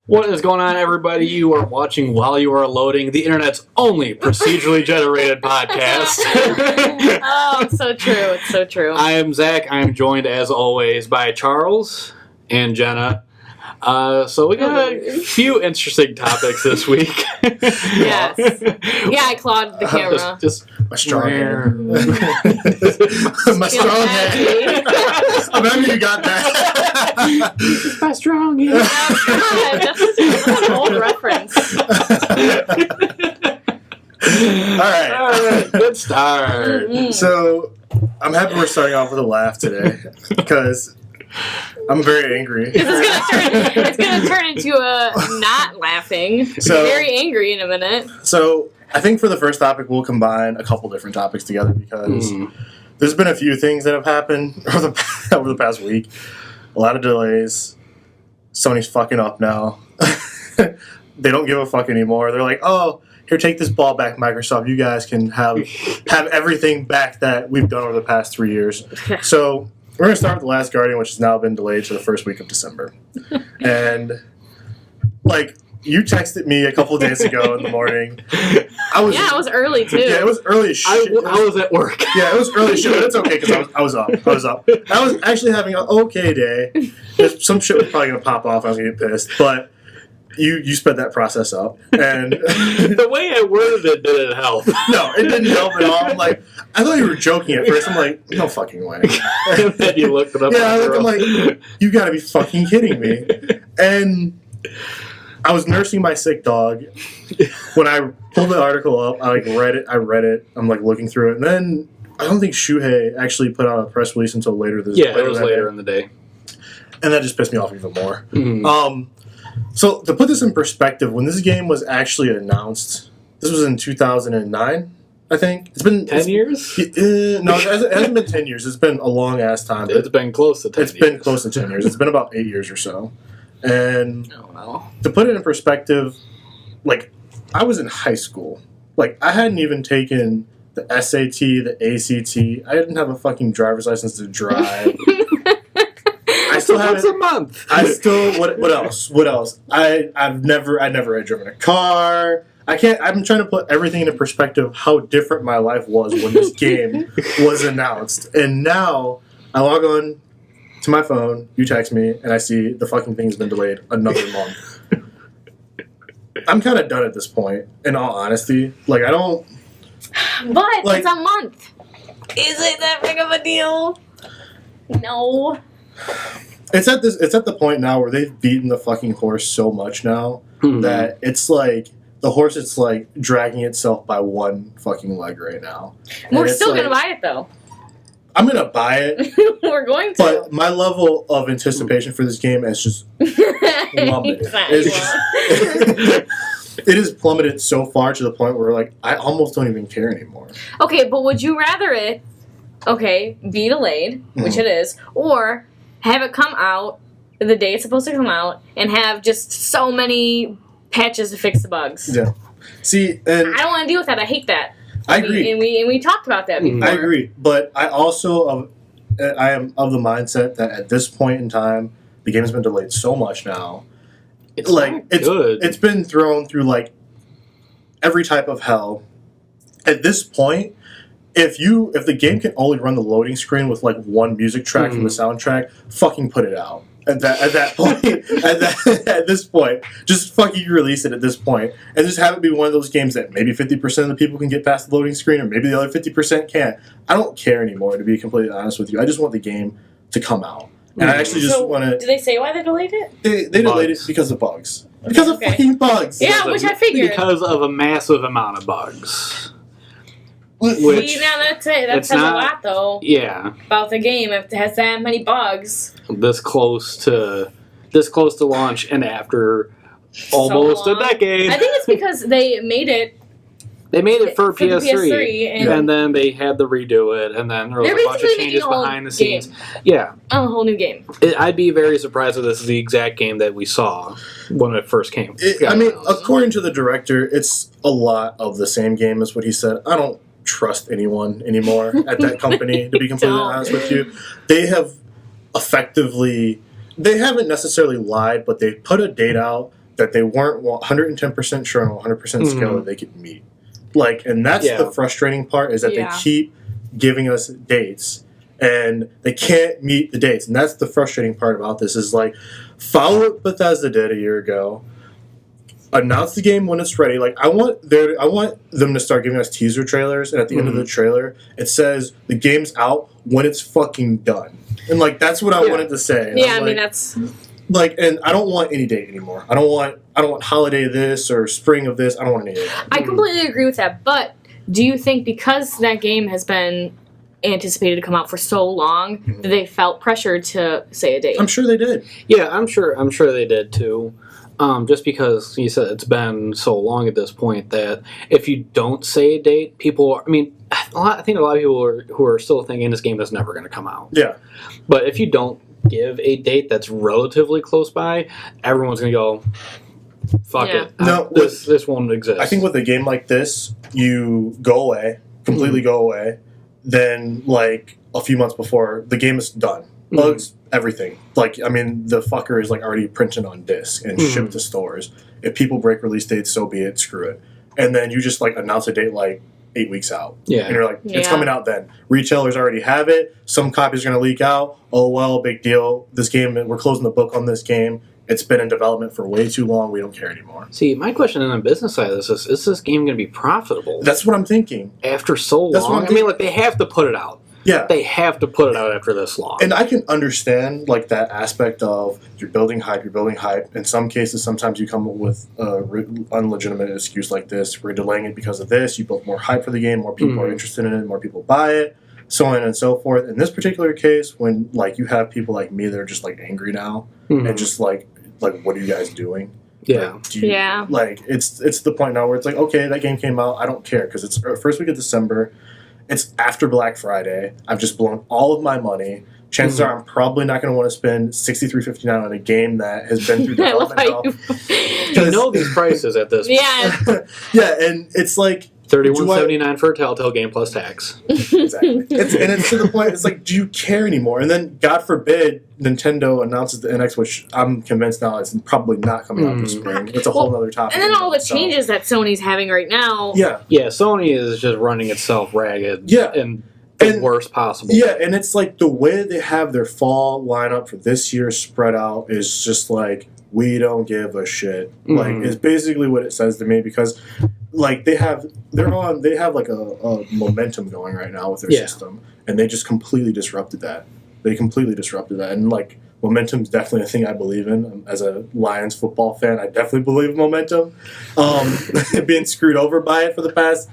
What is going on, everybody? You are watching while you are loading the internet's only procedurally generated podcast. Oh, it's so true. It's so true. I am Zach. I am joined, as always, by Charles and Jenna. So we got a few interesting topics this week. Yes. Yeah, I clawed the camera. Just my strong hand. My strong hand. I remember you got that. Just my strong hand. God, that's an old reference. All right. Good start. Mm-hmm. So, I'm happy we're starting off with a laugh today because I'm very angry. It's gonna turn into a not laughing. So, very angry in a minute. So, I think for the first topic, we'll combine a couple different topics together because there's been a few things that have happened over the past week. A lot of delays. Sony's fucking up now. They don't give a fuck anymore. They're like, oh, here, take this ball back, Microsoft. You guys can have everything back that we've done over the past 3 years. So we're going to start with The Last Guardian, which has now been delayed to the first week of December. And, like, you texted me a couple days ago in the morning. It was early, too. Yeah, it was early as shit. I was at work. Yeah, it was early as shit, but it's okay because I was up. I was actually having an okay day. Some shit was probably going to pop off. I was going to get pissed. But you sped that process up. And the way I worded it didn't help. No, it didn't help at all. I'm like, I thought you were joking at first. I'm like, no fucking way. And then you looked it up. Yeah, I'm like, you got to be fucking kidding me. And I was nursing my sick dog. When I pulled the article up, I read it. I'm like looking through it, and then I don't think Shuhei actually put out a press release until later this. Yeah, it was later in the day, and that just pissed me off even more. Mm-hmm. So to put this in perspective, when this game was actually announced, this was in 2009. I think it's been 10 years. No, it hasn't been 10 years. It's been a long ass time. It's been close to 10 years. It's been close to 10 years. It's been about 8 years or so. And to put it in perspective, like, I was in high school. Like, I hadn't even taken the SAT, the ACT. I didn't have a fucking driver's license to drive. I still haven't. Once a month. I still. What else? What else? I never had driven a car. I can't. I'm trying to put everything into perspective. How different my life was when this game was announced, and now I log on to my phone, you text me, and I see the fucking thing's been delayed another month. I'm kind of done at this point, in all honesty. Like, I don't... But it's a month. Is it that big of a deal? No. It's at the point now where they've beaten the fucking horse so much now that it's like... The horse is, like, dragging itself by one fucking leg right now. We're still going to buy it, though. I'm going to buy it. We're going to. But my level of anticipation for this game is just plummeted. It is plummeted so far to the point where, like, I almost don't even care anymore. Okay, but would you rather it, be delayed, which it is, or have it come out the day it's supposed to come out and have just so many patches to fix the bugs? Yeah. See, and I don't want to deal with that. I hate that. I agree. And we talked about that before. I agree. But I also I am of the mindset that at this point in time, the game has been delayed so much now. It's good. It's been thrown through, like, every type of hell. At this point, if the game can only run the loading screen with, like, one music track from the soundtrack, fucking put it out. At that point, at this point, just fucking release it at this point, and just have it be one of those games that maybe 50% of the people can get past the loading screen, or maybe the other 50% can't. I don't care anymore, to be completely honest with you. I just want the game to come out, and I actually just want to. Did they say why they delayed it? They delayed it because of bugs. Because of fucking bugs. Yeah, which I figured. Because of a massive amount of bugs. See, now that's it. That says a lot, though. Yeah. About the game, if it has that many bugs. This close to launch, and after almost a decade. I think it's because they made it. They made it for PS3, and then they had to redo it, and then there was a bunch of changes behind the scenes. Yeah. A whole new game. I'd be very surprised if this is the exact game that we saw when it first came. According to the director, it's a lot of the same game as what he said. I don't trust anyone anymore at that company, to be completely honest with you. They have effectively, they haven't necessarily lied, but they put a date out that they weren't 110% sure on 100% scale that they could meet. Like, and that's the frustrating part, is that they keep giving us dates and they can't meet the dates. And that's the frustrating part about this, is like, follow what Bethesda did a year ago. Announce the game when it's ready. Like, I want them to start giving us teaser trailers, and at the end of the trailer, it says the game's out when it's fucking done. And like, that's what I wanted to say. And I mean, that's like, and I don't want any date anymore. I don't want holiday this or spring of this. I don't want any of that. I completely agree with that. But do you think because that game has been anticipated to come out for so long, that they felt pressured to say a date? I'm sure they did. Yeah, I'm sure they did too. Just because you said it's been so long at this point that if you don't say a date, people, I mean, I think a lot of people who are still thinking this game is never going to come out. Yeah. But if you don't give a date that's relatively close by, everyone's going to go, fuck it. No, this won't exist. I think with a game like this, you go away, completely go away, then like a few months before, the game is done. Bugs, everything. Like, I mean, the fucker is like already printed on disc and shipped to stores. If people break release dates, so be it. Screw it. And then you just like announce a date like 8 weeks out. Yeah. And you're like, it's coming out then. Retailers already have it. Some copies are going to leak out. Oh, well, big deal. This game, we're closing the book on this game. It's been in development for way too long. We don't care anymore. See, my question on the business side of this is this game going to be profitable? That's what I'm thinking. After so long? I mean, like, they have to put it out. Yeah. They have to put it out after this long. And I can understand, like, that aspect of you're building hype. In some cases, sometimes you come up with an unlegitimate excuse like this. We're delaying it because of this. You built more hype for the game. More people are interested in it. More people buy it. So on and so forth. In this particular case, when, like, you have people like me that are just, like, angry now and just, like, what are you guys doing? Yeah. Like, Like, it's the point now where it's like, okay, that game came out. I don't care because it's first week of December. It's after Black Friday. I've just blown all of my money. Chances are I'm probably not going to want to spend $63.59 on a game that has been through development hell. You know these prices at this point. Yeah. Yeah, and it's like $31.79 for a Telltale game plus tax. Exactly. It's to the point, it's like, do you care anymore? And then, God forbid, Nintendo announces the NX, which I'm convinced now it's probably not coming out this spring. It's a whole other topic. And then all the changes that Sony's having right now. Yeah. Yeah, Sony is just running itself ragged. Yeah. In the worst possible. Yeah, and it's like the way they have their fall lineup for this year spread out is just like, we don't give a shit. Like, it's basically what it says to me, because like they have like a momentum going right now with their system, and they just completely disrupted that. And like, momentum's definitely a thing I believe in. As a Lions football fan, I definitely believe in momentum. Being screwed over by it for the past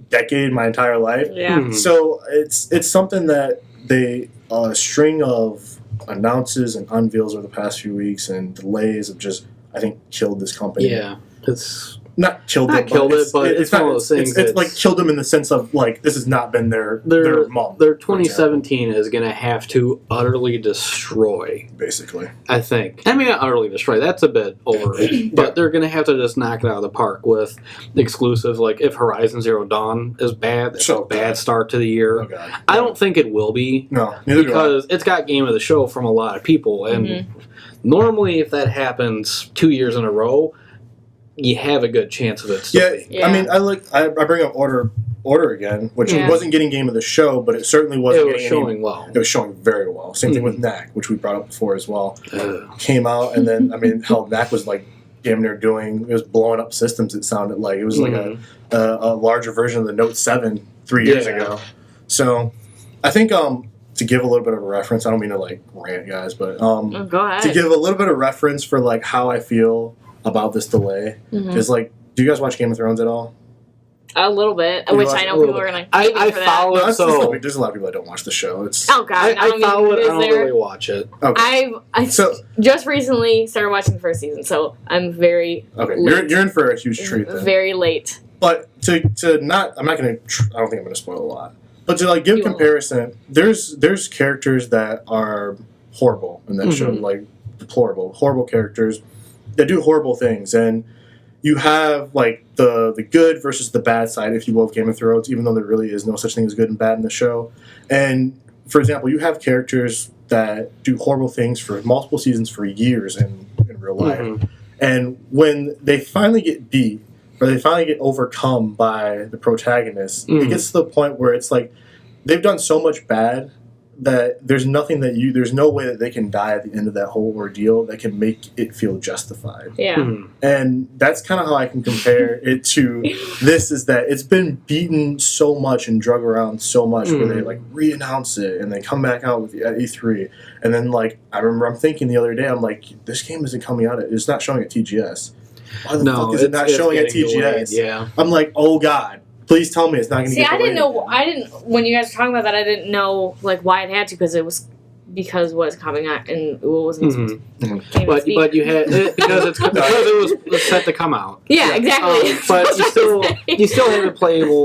decade, my entire life. Yeah. So it's something that they string of announces and unveils over the past few weeks and delays have just, I think, killed this company. Yeah, it's not killed it, but it's one of those things. It's like killed them in the sense of like, this has not been their mom. Their 2017 is going to have to utterly destroy. Basically, I think. I mean, not utterly destroy. That's a bit over, but they're going to have to just knock it out of the park with exclusives. Like if Horizon Zero Dawn is bad, it's a bad start to the year. Oh, I don't think it will be. No, neither because it's got Game of the Show from a lot of people, and normally if that happens 2 years in a row, you have a good chance of it. Yeah, I mean, I bring up Order again, which wasn't getting Game of the Show, but it certainly wasn't. It was showing well. It was showing very well. Same thing with Knack, which we brought up before as well. Came out, and then I mean, hell, Knack was like damn near it was blowing up systems. It sounded like it was like a larger version of the Note 7 3 years ago. So, I think to give a little bit of a reference, I don't mean to like rant, guys, but go ahead. To give a little bit of reference for like how I feel about this delay is like, do you guys watch Game of Thrones at all? A little bit, which I know people are going to. I follow it. So there's a lot of people that don't watch the show. It's God, I follow it. I don't really watch it. Okay. I just recently started watching the first season, so I'm very late. You're in for a huge treat then. Very late. But to not, I don't think I'm going to spoil a lot. But to like give comparison, there's characters that are horrible in that show, like deplorable, horrible characters that do horrible things, and you have like the good versus the bad side, if you will, of Game of Thrones, even though there really is no such thing as good and bad in the show. And for example, you have characters that do horrible things for multiple seasons for years in real life. And when they finally get beat or they finally get overcome by the protagonist, it gets to the point where it's like they've done so much bad that there's no way that they can die at the end of that whole ordeal that can make it feel justified. Yeah. And that's kind of how I can compare it to this, is that it's been beaten so much and drug around so much where they like re-announce it and they come back out with at E3. And then like, I remember I'm thinking the other day, I'm like, this game isn't coming out, it's not showing at TGS. Why the fuck is it not showing at TGS? Delayed, yeah. I'm like, oh God. Please tell me it's not going to get delayed. I didn't, when you guys were talking about that, I didn't know, like, why it had to, because what's coming out and it wasn't but you had because it was set to come out. Yeah, exactly. But you still have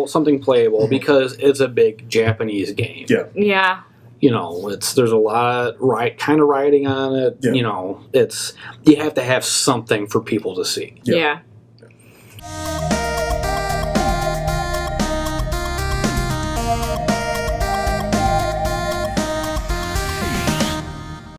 something playable because it's a big Japanese game. Yeah. You know, there's a lot kind of writing on it. Yeah. You know, you have to have something for people to see. Yeah.